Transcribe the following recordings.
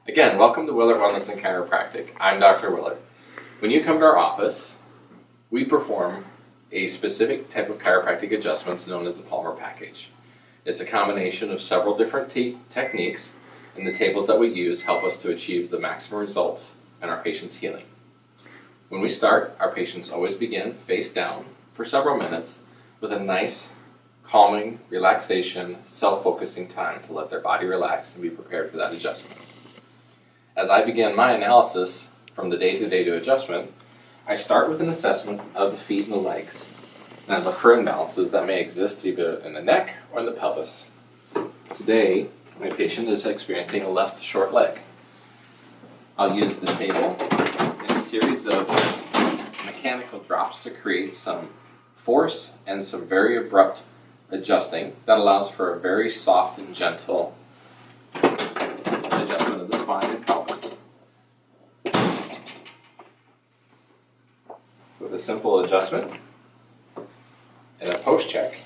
Again, welcome to Willert Wellness and Chiropractic. I'm Dr. Willert. When you come to our office, we perform a specific type of chiropractic adjustments known as the Palmer package. It's a combination of several different techniques, and the tables that we use help us to achieve the maximum results in our patient's healing. When we start, our patients always begin face down for several minutes with a nice, calming, relaxation, self-focusing time to let their body relax and be prepared for that adjustment. As I begin my analysis from the day-to-day to adjustment, I start with an assessment of the feet and the legs, and I look for imbalances that may exist either in the neck or in the pelvis. Today, my patient is experiencing a left short leg. I'll use the table in a series of mechanical drops to create some force and some very abrupt adjusting that allows for a very soft and gentle adjustment of the spine and pelvis. With a simple adjustment and a post check,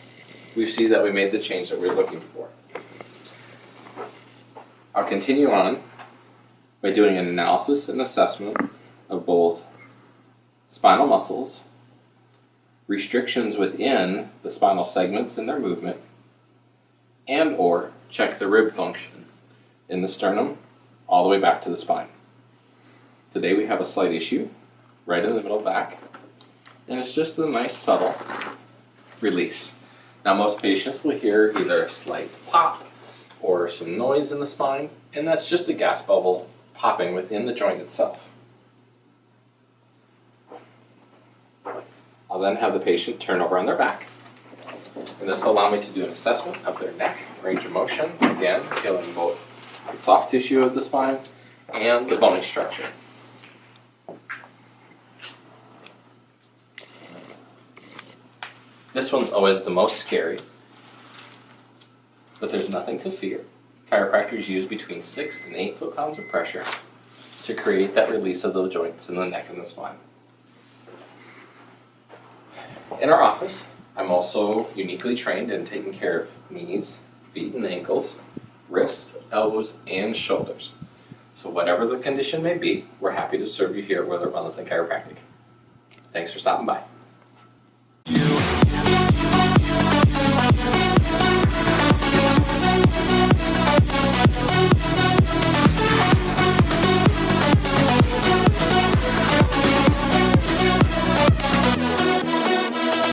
we see that we made the change that we're looking for. I'll continue on by doing an analysis and assessment of both spinal muscles, restrictions within the spinal segments and their movement, and or check the rib function in the sternum all the way back to the spine. Today we have a slight issue right in the middle back, and it's just a nice subtle release. Now most patients will hear either a slight pop or some noise in the spine, and that's just a gas bubble popping within the joint itself. I'll then have the patient turn over on their back, and this will allow me to do an assessment of their neck, range of motion, again feeling both the soft tissue of the spine and the bony structure. This one's always the most scary, but there's nothing to fear. Chiropractors use between 6 and 8 foot-pounds of pressure to create that release of the joints in the neck and the spine. In our office, I'm also uniquely trained in taking care of knees, feet and ankles, wrists, elbows, and shoulders. So whatever the condition may be, we're happy to serve you here at Willert Wellness and Chiropractic. Thanks for stopping by.